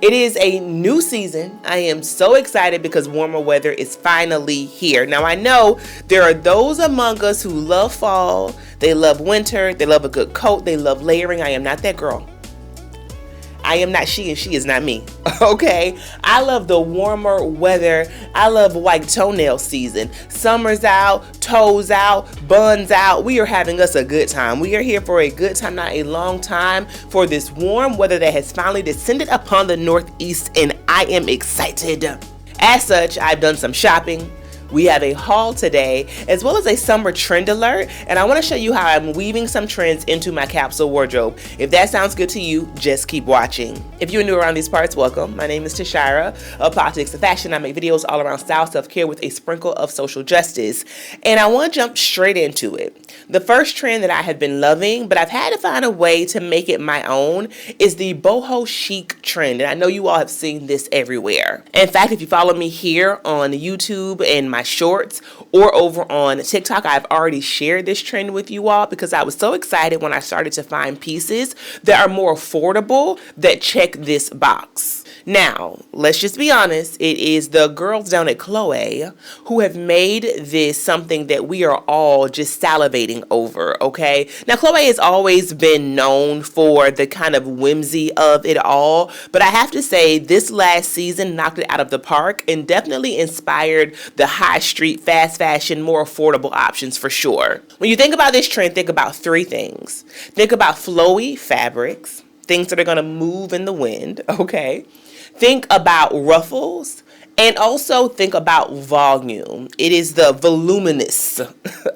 It is a new season. I am so excited because warmer weather is finally here. Now, I know there are those among us who love fall, they love winter, they love a good coat, they love layering. I am not that girl. I am not she and she is not me, okay? I love the warmer weather. I love white toenail season. Summer's out, toes out, buns out. We are having us a good time. We are here for a good time, not a long time, for this warm weather that has finally descended upon the Northeast, and I am excited. As such, I've done some shopping. We have a haul today, as well as a summer trend alert, and I want to show you how I'm weaving some trends into my capsule wardrobe. If that sounds good to you, just keep watching. If you're new around these parts, welcome. My name is Tashira of Politics and Fashion. I make videos all around style, self-care with a sprinkle of social justice, and I want to jump straight into it. The first trend that I have been loving, but I've had to find a way to make it my own, is the Boho Chic trend, and I know you all have seen this everywhere. In fact, if you follow me here on YouTube and my shorts or over on TikTok, I've already shared this trend with you all because I was so excited when I started to find pieces that are more affordable that check this box. Now, let's just be honest, it is the girls down at Crochet who have made this something that we are all just salivating over, okay? Now, Crochet has always been known for the kind of whimsy of it all, but I have to say this last season knocked it out of the park and definitely inspired the high street, fast fashion, more affordable options for sure. When you think about this trend, think about three things. Think about flowy fabrics, things that are gonna move in the wind, okay? Think about ruffles, and also think about volume. It is the voluminous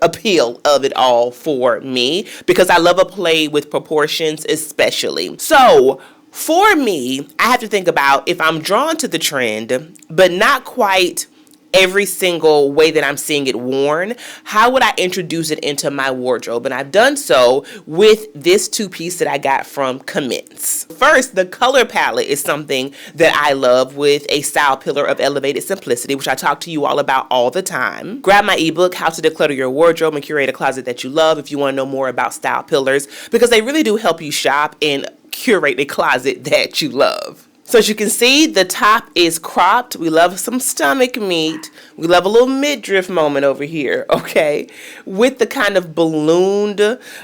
appeal of it all for me because I love a play with proportions especially. So for me, I have to think about if I'm drawn to the trend, but not quite every single way that I'm seeing it worn, how would I introduce it into my wardrobe? And I've done so with this two-piece that I got from Commence. First, the color palette is something that I love with a style pillar of elevated simplicity, which I talk to you all about all the time. Grab my ebook, How to Declutter Your Wardrobe and Curate a Closet That You Love, if you want to know more about style pillars, because they really do help you shop and curate a closet that you love. So as you can see, the top is cropped. We love some stomach meat. We love a little midriff moment over here, okay? With the kind of ballooned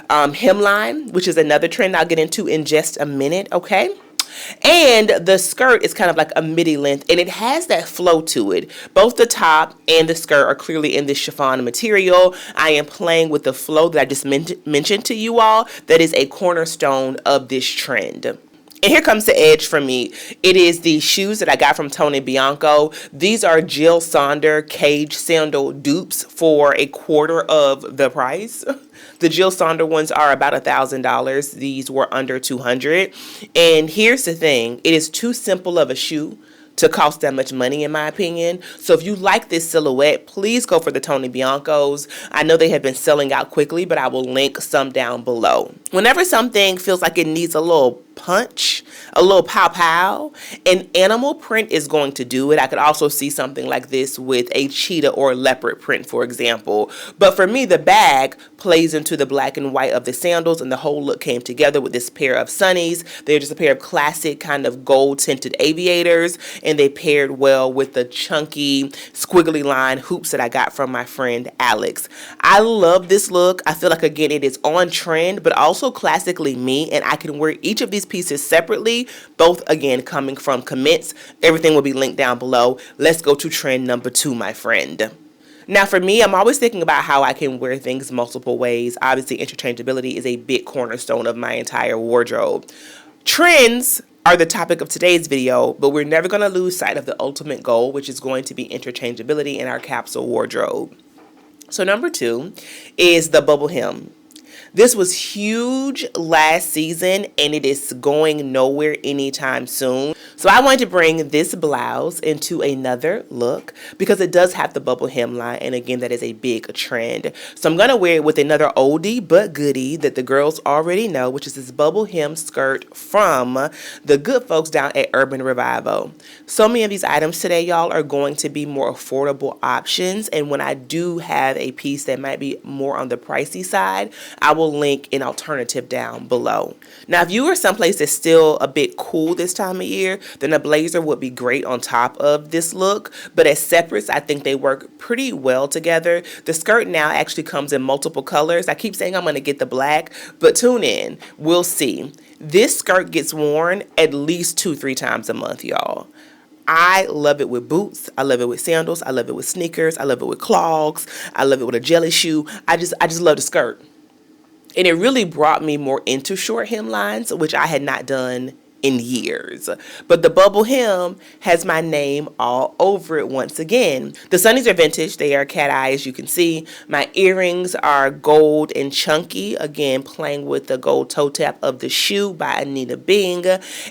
hemline, which is another trend I'll get into in just a minute, okay? And the skirt is kind of like a midi length, and it has that flow to it. Both the top and the skirt are clearly in this chiffon material. I am playing with the flow that I just mentioned to you all. That is a cornerstone of this trend. And here comes the edge for me. It is the shoes that I got from Tony Bianco. These are Jill Sander cage sandal dupes for a quarter of the price. The Jill Sander ones are about $1,000. These were under $200. And here's the thing. It is too simple of a shoe to cost that much money, in my opinion. So if you like this silhouette, please go for the Tony Biancos. I know they have been selling out quickly, but I will link some down below. Whenever something feels like it needs a little punch, a little pow-pow, an animal print is going to do it. I could also see something like this with a cheetah or leopard print, for example. But for me, the bag plays into the black and white of the sandals, and the whole look came together with this pair of sunnies. They're just a pair of classic kind of gold-tinted aviators, and they paired well with the chunky, squiggly line hoops that I got from my friend Alex. I love this look. I feel like, again, it is on trend, but also classically me, and I can wear each of these pieces separately, both again coming from Commence. Everything will be linked down below. Let's go to trend number 2, my friend. Now for me, I'm always thinking about how I can wear things multiple ways. Obviously, interchangeability is a big cornerstone of my entire wardrobe. Trends are the topic of today's video, but we're never going to lose sight of the ultimate goal, which is going to be interchangeability in our capsule wardrobe. So number 2 is the bubble hem. This was huge last season, and it is going nowhere anytime soon. So I wanted to bring this blouse into another look because it does have the bubble hemline, and again, that is a big trend. So I'm going to wear it with another oldie but goodie that the girls already know, which is this bubble hem skirt from the good folks down at Urban Revival. So many of these items today, y'all, are going to be more affordable options, and when I do have a piece that might be more on the pricey side, I will link an alternative down below. Now, if you are someplace that's still a bit cool this time of year, then a blazer would be great on top of this look. But as separates, I think they work pretty well together. The skirt now actually comes in multiple colors. I keep saying I'm going to get the black, but tune in. We'll see. This skirt gets worn at least 2-3 times a month, y'all. I love it with boots. I love it with sandals. I love it with sneakers. I love it with clogs. I love it with a jelly shoe. I just love the skirt. And it really brought me more into short hemlines, which I had not done in years. But the bubble hem has my name all over it once again. The sunnies are vintage. They are cat eye, as you can see. My earrings are gold and chunky, again playing with the gold toe tap of the shoe by Anita Bing.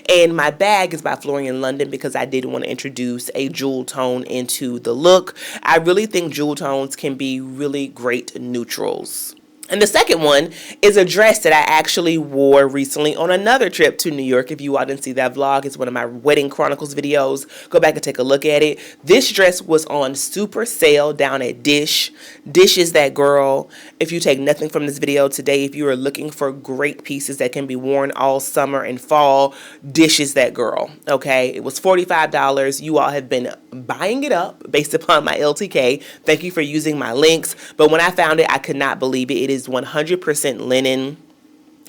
And my bag is by Florian London because I did want to introduce a jewel tone into the look. I really think jewel tones can be really great neutrals. And the second one is a dress that I actually wore recently on another trip to New York. If you all didn't see that vlog, it's one of my Wedding Chronicles videos. Go back and take a look at it. This dress was on super sale down at Dish. Dish is that girl. If you take nothing from this video today, if you are looking for great pieces that can be worn all summer and fall, Dish is that girl, okay? It was $45. You all have been buying it up based upon my LTK. Thank you for using my links. But when I found it, I could not believe it. It is 100% linen.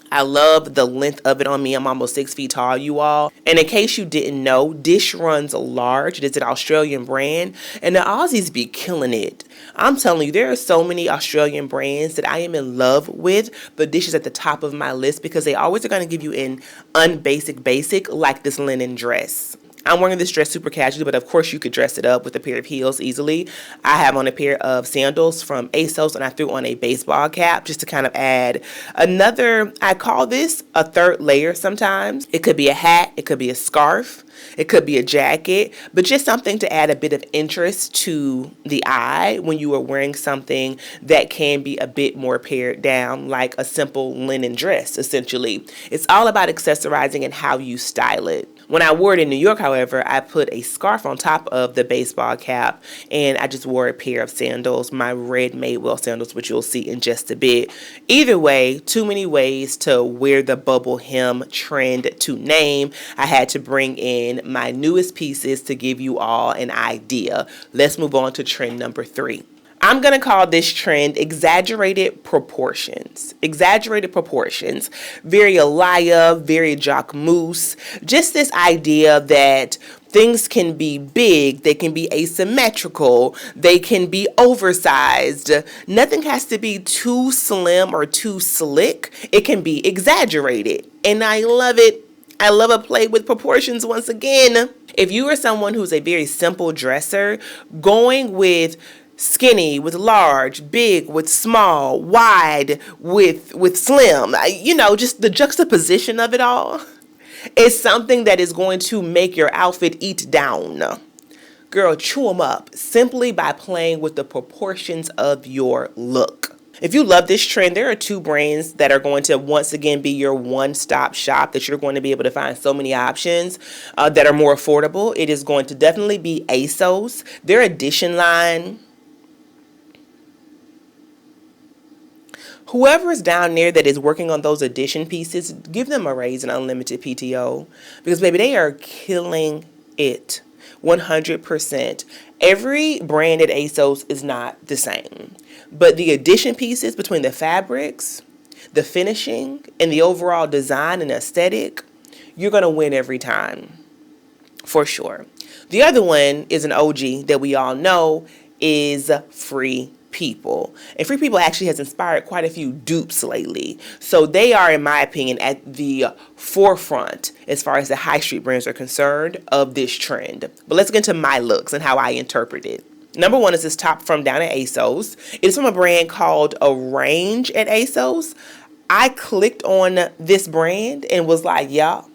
I love the length of it on me. I'm almost 6 feet tall, you all. And in case you didn't know, Dish runs large. It is an Australian brand, and the Aussies be killing it. I'm telling you, there are so many Australian brands that I am in love with, but Dish is at the top of my list because they always are going to give you an unbasic basic like this linen dress. I'm wearing this dress super casually, but of course you could dress it up with a pair of heels easily. I have on a pair of sandals from ASOS, and I threw on a baseball cap just to kind of add another, I call this a third layer sometimes. It could be a hat, it could be a scarf, it could be a jacket, but just something to add a bit of interest to the eye when you are wearing something that can be a bit more pared down, like a simple linen dress, essentially. It's all about accessorizing and how you style it. When I wore it in New York, however, I put a scarf on top of the baseball cap, and I just wore a pair of sandals, my red Madewell sandals, which you'll see in just a bit. Either way, too many ways to wear the bubble hem trend to name. I had to bring in my newest pieces to give you all an idea. Let's move on to trend number 3. I'm going to call this trend Exaggerated Proportions. Exaggerated Proportions. Very Alaya, very Jacquemus. Just this idea that things can be big, they can be asymmetrical, they can be oversized. Nothing has to be too slim or too slick. It can be exaggerated. And I love it. I love a play with proportions once again. If you are someone who's a very simple dresser, going with skinny with large, big with small, wide with slim, just the juxtaposition of it all is something that is going to make your outfit eat down. Girl, chew them up simply by playing with the proportions of your look. If you love this trend, there are 2 brands that are going to once again be your one-stop shop that you're going to be able to find so many options that are more affordable. It is going to definitely be ASOS. Their Edition line. Whoever is down there that is working on those edition pieces, give them a raise and unlimited PTO because, baby, they are killing it 100%. Every brand at ASOS is not the same, but the edition pieces between the fabrics, the finishing, and the overall design and aesthetic, you're going to win every time for sure. The other one is an OG that we all know is Free People. And Free People actually has inspired quite a few dupes lately. So they are, in my opinion, at the forefront as far as the high street brands are concerned of this trend. But let's get into my looks and how I interpret it. Number 1 is this top from down at ASOS. It is from a brand called Arrange at ASOS. I clicked on this brand and was like, yup.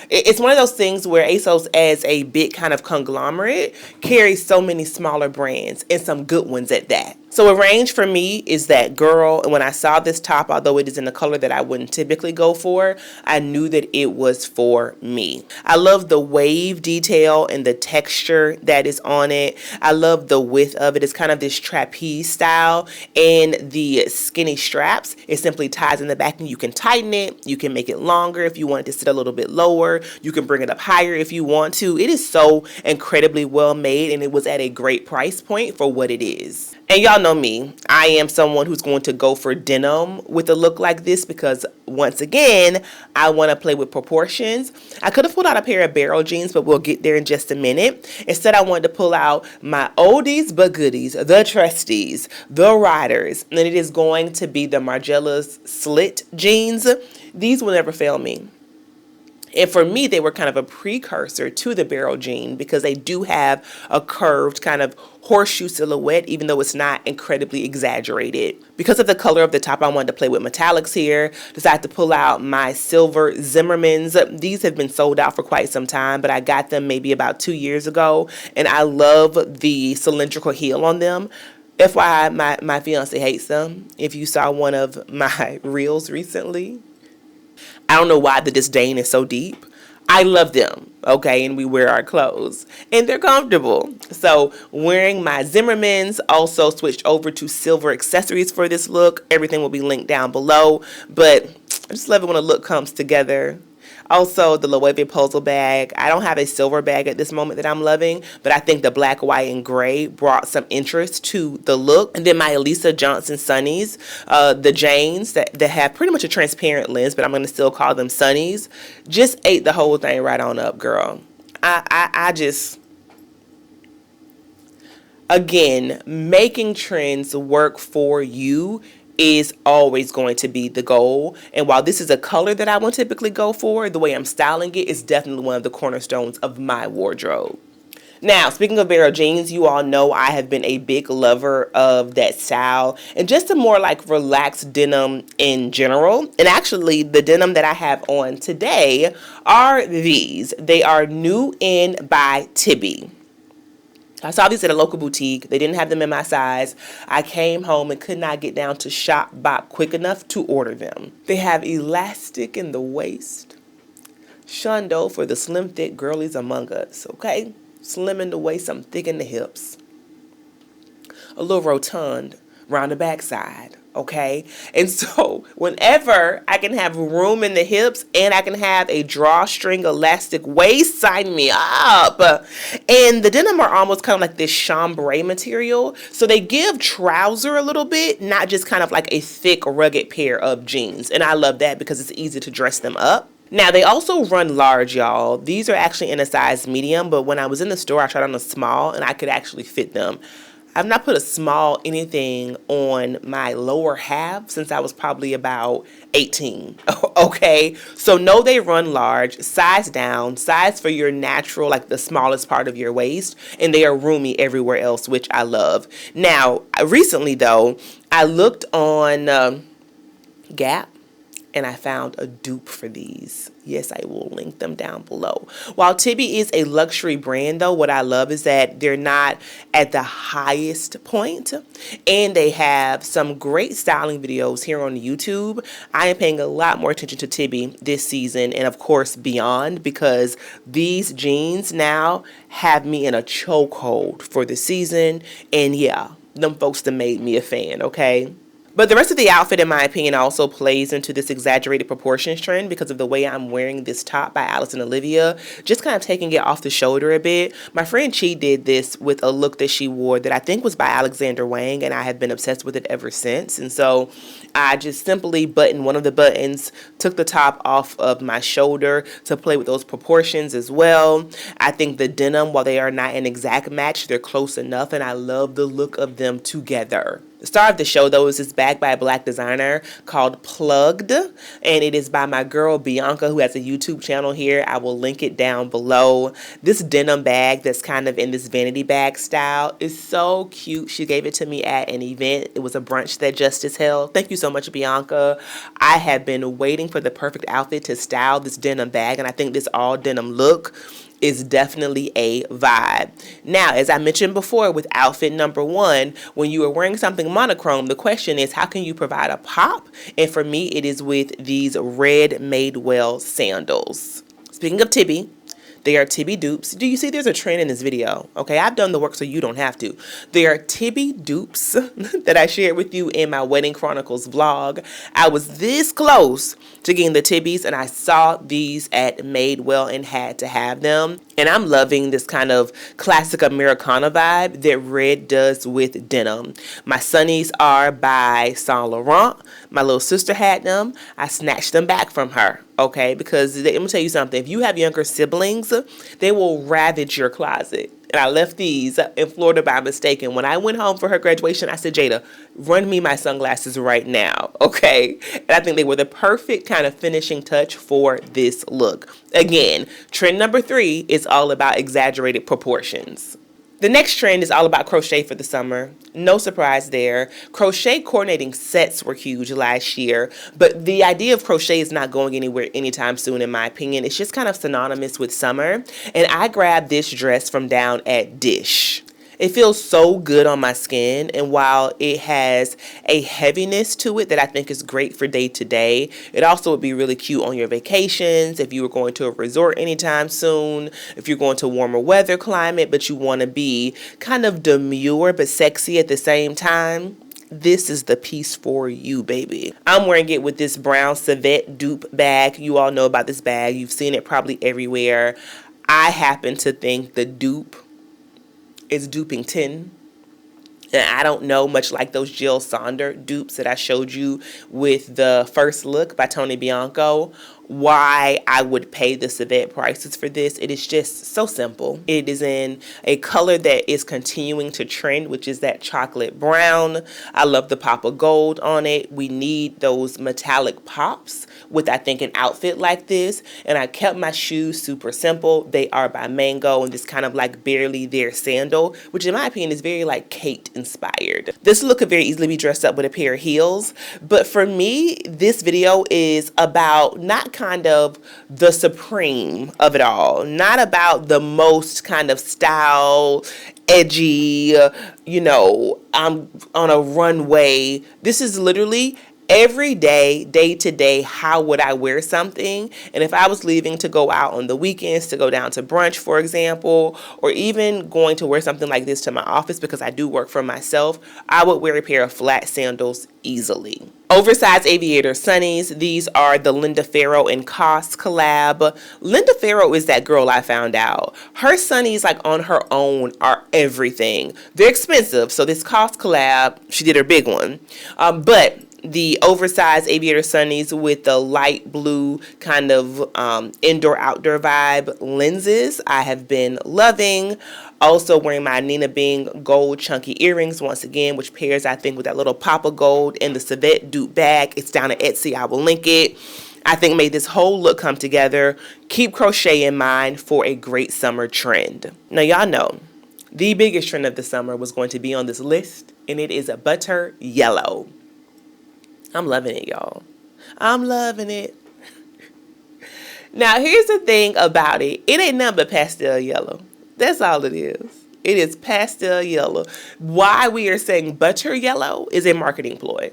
It's one of those things where ASOS, as a big kind of conglomerate, carries so many smaller brands and some good ones at that. So a range for me is that girl, and when I saw this top, although it is in a color that I wouldn't typically go for, I knew that it was for me. I love the wave detail and the texture that is on it. I love the width of it. It's kind of this trapeze style, and the skinny straps, it simply ties in the back and you can tighten it. You can make it longer if you want it to sit a little bit lower. You can bring it up higher if you want to. It is so incredibly well made, and it was at a great price point for what it is. And y'all know me, I am someone who's going to go for denim with a look like this because, once again, I want to play with proportions. I could have pulled out a pair of barrel jeans, but we'll get there in just a minute. Instead, I wanted to pull out my oldies but goodies, the trustees, the riders, and it is going to be the Margiela's slit jeans. These will never fail me. And for me, they were kind of a precursor to the barrel jean because they do have a curved kind of horseshoe silhouette, even though it's not incredibly exaggerated. Because of the color of the top, I wanted to play with metallics here. Decided to pull out my silver Zimmermans. These have been sold out for quite some time, but I got them maybe about 2 years ago, and I love the cylindrical heel on them. FYI, my fiance hates them. If you saw one of my reels recently, I don't know why the disdain is so deep. I love them, okay, and we wear our clothes, and they're comfortable. So wearing my Zimmermans, also switched over to silver accessories for this look. Everything will be linked down below, but I just love it when a look comes together. Also, the Loewe puzzle bag. I don't have a silver bag at this moment that I'm loving, but I think the black, white, and gray brought some interest to the look. And then my Elisa Johnson Sunnies, the Janes that have pretty much a transparent lens, but I'm going to still call them Sunnies, just ate the whole thing right on up, girl. I just... Again, making trends work for you is always going to be the goal. And while this is a color that I won't typically go for, the way I'm styling it is definitely one of the cornerstones of my wardrobe. Now, speaking of barrel jeans, you all know I have been a big lover of that style and just a more like relaxed denim in general. And actually, the denim that I have on today are these. They are New In by Tibby. I saw these at a local boutique. They didn't have them in my size. I came home and could not get down to Shop Bop quick enough to order them. They have elastic in the waist. Shundo for the slim, thick girlies among us, okay? Slim in the waist, I'm thick in the hips. A little rotund around the backside, okay? And so whenever I can have room in the hips and I can have a drawstring elastic waist, sign me up. And the denim are almost kind of like this chambray material, so they give trouser a little bit, not just kind of like a thick, rugged pair of jeans. And I love that because it's easy to dress them up. Now, they also run large, y'all. These are actually in a size medium, but when I was in the store, I tried on a small, and I could actually fit them. I've not put a small anything on my lower half since I was probably about 18, okay? So no, they run large, size down, size for your natural, like the smallest part of your waist, and they are roomy everywhere else, which I love. Now, recently though, I looked on Gap, and I found a dupe for these. Yes, I will link them down below. While Tibby is a luxury brand, though, what I love is that they're not at the highest point, and they have some great styling videos here on YouTube. I am paying a lot more attention to Tibby this season, and of course beyond, because these jeans now have me in a chokehold for the season, and yeah, them folks that made me a fan, okay? But the rest of the outfit, in my opinion, also plays into this exaggerated proportions trend because of the way I'm wearing this top by Alice and Olivia, just kind of taking it off the shoulder a bit. My friend Chi did this with a look that she wore that I think was by Alexander Wang, and I have been obsessed with it ever since. And so I just simply buttoned one of the buttons, took the top off of my shoulder to play with those proportions as well. I think the denim, while they are not an exact match, they're close enough, and I love the look of them together. The star of the show, though, is this bag by a black designer called Plugged, and it is by my girl Bianca, who has a YouTube channel here. I will link it down below. This denim bag that's kind of in this vanity bag style is so cute. She gave it to me at an event. It was a brunch that Justice held. Thank you so much, Bianca. I have been waiting for the perfect outfit to style this denim bag, and I think this all denim look is definitely a vibe. Now, as I mentioned before with outfit number 1, when you are wearing something monochrome, the question is, how can you provide a pop? And for me, it is with these red Madewell sandals. Speaking of Tibby, they are Tibby dupes. Do you see there's a trend in this video? Okay, I've done the work so you don't have to. They are Tibby dupes that I shared with you in my Wedding Chronicles vlog. I was this close to getting the Tibbies, and I saw these at Madewell and had to have them. And I'm loving this kind of classic Americana vibe that red does with denim. My sunnies are by Saint Laurent. My little sister had them. I snatched them back from her, okay? Because let me tell you something. If you have younger siblings, they will ravage your closet. And I left these in Florida by mistake. And when I went home for her graduation, I said, Jada, run me my sunglasses right now, okay? And I think they were the perfect kind of finishing touch for this look. Again, trend number 3 is all about exaggerated proportions. The next trend is all about crochet for the summer. No surprise there. Crochet coordinating sets were huge last year, but the idea of crochet is not going anywhere anytime soon, in my opinion. It's just kind of synonymous with summer. And I grabbed this dress from down at Dish. It feels so good on my skin, and while it has a heaviness to it that I think is great for day to day, it also would be really cute on your vacations, if you were going to a resort anytime soon, if you're going to warmer weather climate, but you want to be kind of demure but sexy at the same time. This is the piece for you, baby. I'm wearing it with this brown Savette dupe bag. You all know about this bag. You've seen it probably everywhere. I happen to think the dupe is duping 10. And I don't know, much like those Jill Saunders dupes that I showed you with the first look by Tony Bianco, why I would pay the Savette prices for this. It is just so simple. It is in a color that is continuing to trend, which is that chocolate brown. I love the pop of gold on it. We need those metallic pops with, I think, an outfit like this. And I kept my shoes super simple. They are by Mango and this kind of like barely there sandal, which in my opinion is very like Kate inspired. This look could very easily be dressed up with a pair of heels. But for me, this video is about not kind of the supreme of it all, not about the most kind of style, edgy, I'm on a runway. This is literally every day, day to day, how would I wear something? And if I was leaving to go out on the weekends, to go down to brunch, for example, or even going to wear something like this to my office because I do work for myself, I would wear a pair of flat sandals easily. Oversized aviator sunnies. These are the Linda Farrow and COS collab. Linda Farrow is that girl I found out. Her sunnies, like on her own, are everything. They're expensive, so this COS collab, she did her big one. But the oversized aviator sunnies with the light blue kind of indoor-outdoor vibe lenses, I have been loving. Also wearing my Nina Bing gold chunky earrings once again, which pairs, I think, with that little pop of gold in the Savette dupe bag. It's down at Etsy. I will link it. I think made this whole look come together. Keep crochet in mind for a great summer trend. Now, y'all know the biggest trend of the summer was going to be on this list, and it is a butter yellow. I'm loving it, y'all. I'm loving it. Now, here's the thing about it. It ain't nothing but pastel yellow. That's all it is. It is pastel yellow. Why we are saying butter yellow is a marketing ploy.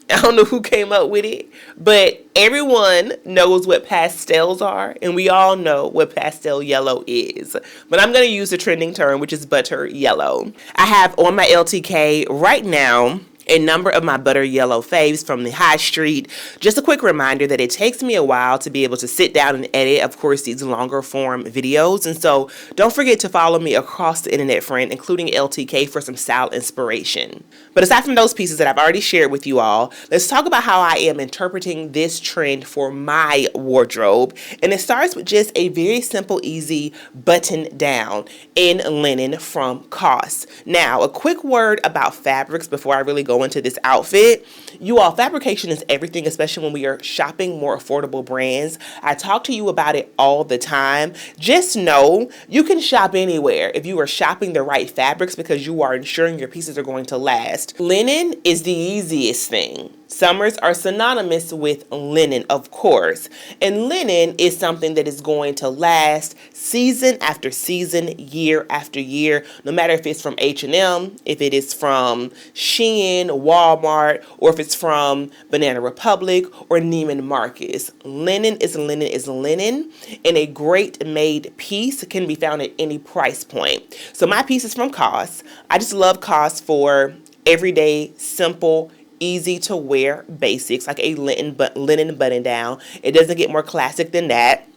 I don't know who came up with it, but everyone knows what pastels are, and we all know what pastel yellow is. But I'm going to use the trending term, which is butter yellow. I have on my LTK right now a number of my butter yellow faves from the high street. Just a quick reminder that it takes me a while to be able to sit down and edit, of course, these longer form videos. And so don't forget to follow me across the internet, friend, including LTK, for some style inspiration. But aside from those pieces that I've already shared with you all, let's talk about how I am interpreting this trend for my wardrobe. And it starts with just a very simple, easy button down in linen from COS. Now, a quick word about fabrics before I really go into this outfit. You all, fabrication is everything, especially when we are shopping more affordable brands. I talk to you about it all the time. Just know you can shop anywhere if you are shopping the right fabrics because you are ensuring your pieces are going to last. Linen is the easiest thing. Summers are synonymous with linen, of course. And linen is something that is going to last season after season, year after year, no matter if it's from H&M, if it is from Shein, Walmart, or if it's from Banana Republic or Neiman Marcus. Linen is linen is linen, and a great made piece can be found at any price point. So my piece is from COS. I just love COS for everyday, simple, easy to wear basics, like a linen button down. It doesn't get more classic than that.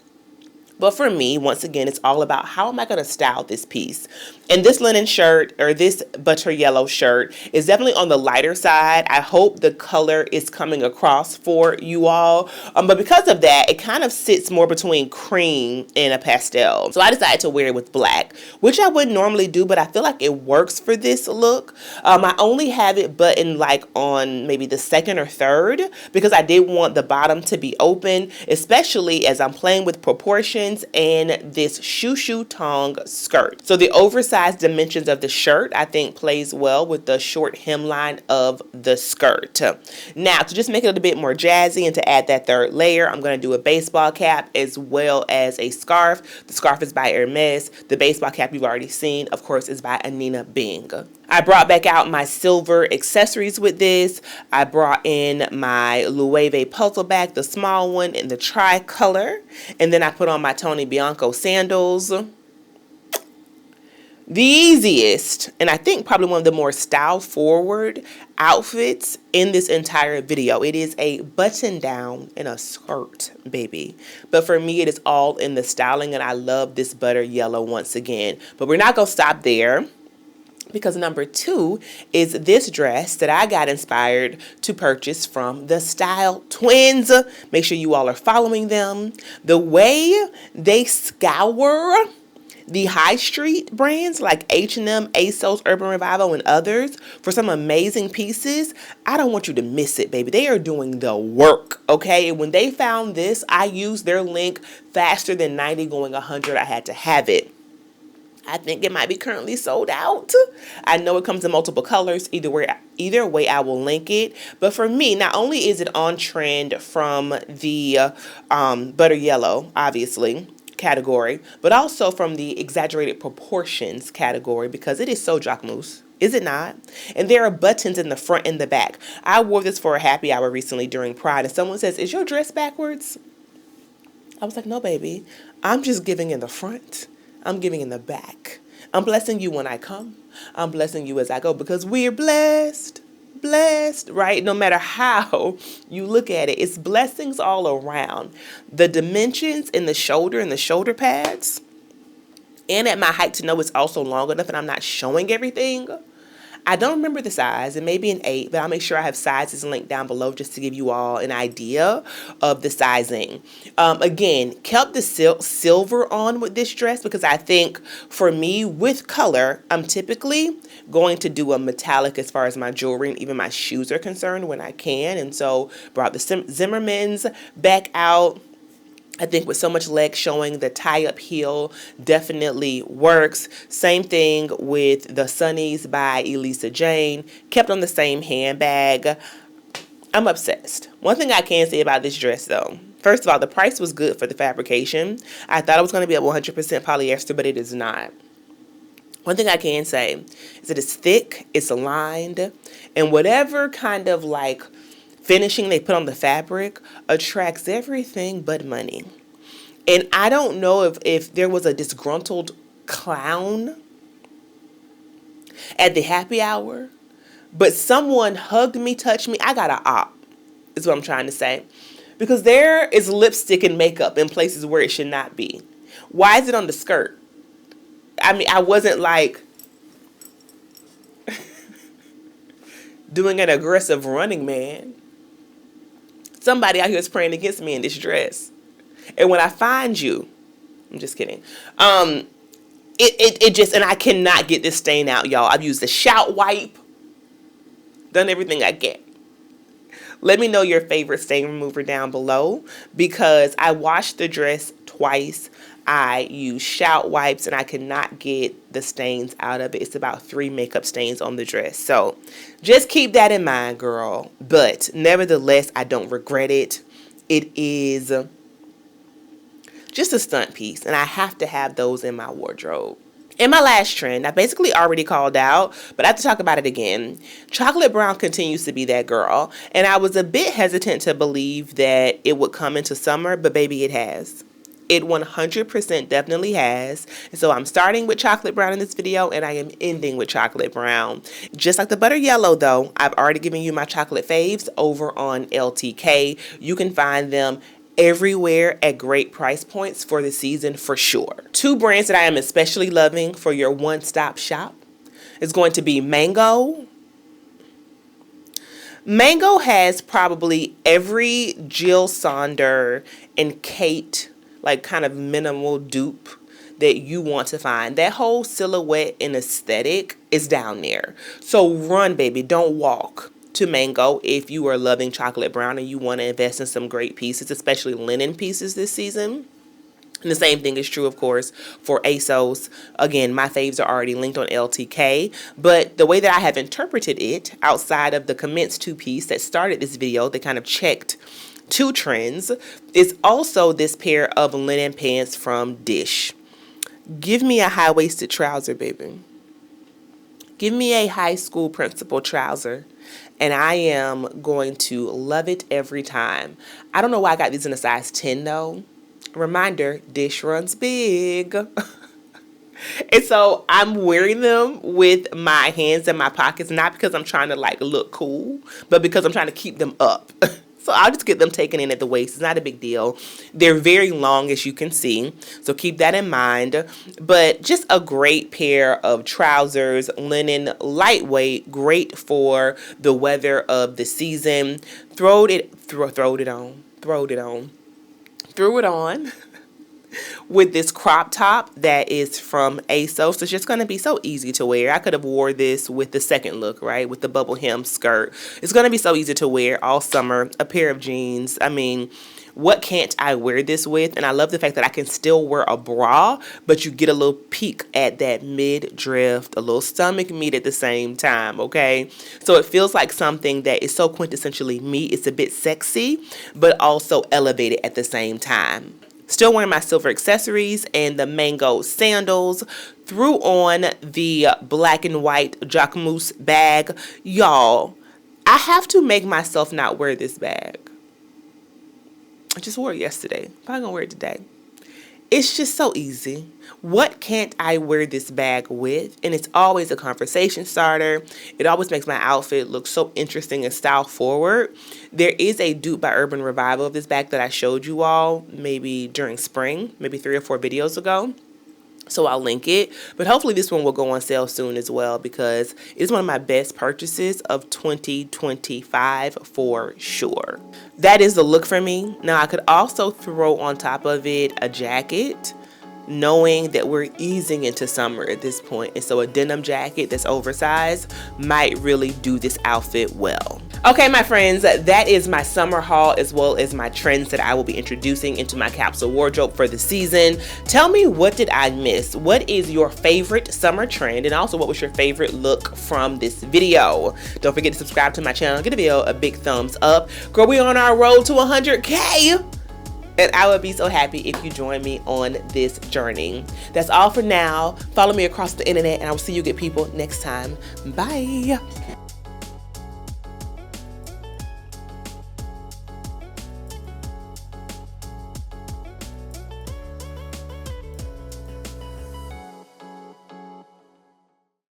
But for me, once again, it's all about how am I going to style this piece. And this linen shirt, or this butter yellow shirt, is definitely on the lighter side. I hope the color is coming across for you all. But because of that, it kind of sits more between cream and a pastel. So I decided to wear it with black, which I wouldn't normally do, but I feel like it works for this look. I only have it buttoned like on maybe the second or third, because I did want the bottom to be open, especially as I'm playing with proportions and this shoo tong skirt. So the oversized dimensions of the shirt, I think, plays well with the short hemline of the skirt. Now, to just make it a bit more jazzy and to add that third layer, I'm going to do a baseball cap as well as a scarf. The scarf is by Hermes. The baseball cap you've already seen, of course, is by Anina Bing. I brought back out my silver accessories with this. I brought in my Loewe puzzle bag, the small one in the tri-color. And then I put on my Tony Bianco sandals. The easiest, and I think probably one of the more style-forward outfits in this entire video. It is a button-down and a skirt, baby. But for me, it is all in the styling, and I love this butter yellow once again. But we're not going to stop there, because number 2 is this dress that I got inspired to purchase from the Style Twins. Make sure you all are following them. The way they scour the high street brands like H&M, ASOS, Urban Revival, and others for some amazing pieces, I don't want you to miss it, baby. They are doing the work, okay? And when they found this, I used their link faster than 90 going 100. I had to have it. I think it might be currently sold out. I know it comes in multiple colors. Either way, I will link it. But for me, not only is it on trend from the butter yellow, obviously, category, but also from the Exaggerated Proportions category, because it is so jacquemus. Is it not? And there are buttons in the front and the back. I wore this for a happy hour recently during Pride, and someone says, "Is your dress backwards?" I was like, "No, baby. I'm just giving in the front. I'm giving in the back. I'm blessing you when I come. I'm blessing you as I go, because we're blessed, right? No matter how you look at it, it's blessings all around. The dimensions in the shoulder and the shoulder pads, and at my height to know it's also long enough and I'm not showing everything. I don't remember the size. It may be an 8, but I'll make sure I have sizes linked down below just to give you all an idea of the sizing. Again, kept the silver on with this dress because I think for me, with color, I'm typically going to do a metallic as far as my jewelry and even my shoes are concerned when I can. And so brought the Zimmermans back out. I think with so much leg showing, the tie-up heel definitely works. Same thing with the Sunnies by Elisa Jane. Kept on the same handbag. I'm obsessed. One thing I can say about this dress, though. First of all, the price was good for the fabrication. I thought it was going to be a 100% polyester, but it is not. One thing I can say is that it's thick, it's aligned, and whatever kind of like finishing they put on the fabric attracts everything but money. And I don't know if there was a disgruntled clown at the happy hour, but someone hugged me, touched me. I got an op, is what I'm trying to say. Because there is lipstick and makeup in places where it should not be. Why is it on the skirt? I mean, I wasn't like doing an aggressive running man. Somebody out here is praying against me in this dress. And when I find you, I'm just kidding. It just, and I cannot get this stain out, y'all. I've used the shout wipe, done everything I can. Let me know your favorite stain remover down below, because I washed the dress twice. I use Shout wipes, and I cannot get the stains out of it. It's about 3 makeup stains on the dress. So just keep that in mind, girl. But nevertheless, I don't regret it. It is just a stunt piece, and I have to have those in my wardrobe. In my last trend, I basically already called out, but I have to talk about it again. Chocolate brown continues to be that girl, and I was a bit hesitant to believe that it would come into summer, but baby, it has. It 100% definitely has. And so I'm starting with chocolate brown in this video, and I am ending with chocolate brown. Just like the butter yellow though, I've already given you my chocolate faves over on LTK. You can find them everywhere at great price points for the season for sure. 2 brands that I am especially loving for your one-stop shop is going to be Mango. Mango has probably every Jill Sander and Kate like kind of minimal dupe that you want to find. That whole silhouette and aesthetic is down there. So run, baby, don't walk to Mango if you are loving chocolate brown and you want to invest in some great pieces, especially linen pieces this season. And the same thing is true, of course, for ASOS. Again, my faves are already linked on LTK, but the way that I have interpreted it, outside of the Commence 2-piece that started this video, that kind of checked 2 trends, is also this pair of linen pants from Dish. Give me a high-waisted trouser, baby. Give me a high school principal trouser, and I am going to love it every time. I don't know why I got these in a size 10 though. Reminder, Dish runs big. And so I'm wearing them with my hands in my pockets, not because I'm trying to like look cool, but because I'm trying to keep them up. So I'll just get them taken in at the waist. It's not a big deal. They're very long, as you can see, so keep that in mind. But just a great pair of trousers, linen, lightweight, great for the weather of the season. Throw it on with this crop top that is from ASOS. It's just going to be so easy to wear. I could have wore this with the second look, right, with the bubble hem skirt. It's going to be so easy to wear all summer. A pair of jeans. I mean, what can't I wear this with? And I love the fact that I can still wear a bra, but you get a little peek at that mid-drift, a little stomach meat at the same time, okay? So it feels like something that is so quintessentially me. It's a bit sexy, but also elevated at the same time. Still wearing my silver accessories and the Mango sandals. Threw on the black and white Jacquemus bag. Y'all, I have to make myself not wear this bag. I just wore it yesterday. Probably gonna wear it today. It's just so easy. What can't I wear this bag with? And it's always a conversation starter. It always makes my outfit look so interesting and style forward. There is a dupe by Urban Revival of this bag that I showed you all maybe during spring, maybe 3 or 4 videos ago. So I'll link it. But hopefully this one will go on sale soon as well, because it's one of my best purchases of 2025 for sure. That is the look for me. Now I could also throw on top of it a jacket, knowing that we're easing into summer at this point. And so a denim jacket that's oversized might really do this outfit well. Okay, my friends, that is my summer haul as well as my trends that I will be introducing into my capsule wardrobe for the season. Tell me, what did I miss? What is your favorite summer trend? And also, what was your favorite look from this video? Don't forget to subscribe to my channel. Give the video a big thumbs up. Girl, we're on our road to 100K. And I would be so happy if you join me on this journey. That's all for now. Follow me across the internet, and I will see you good people next time. Bye.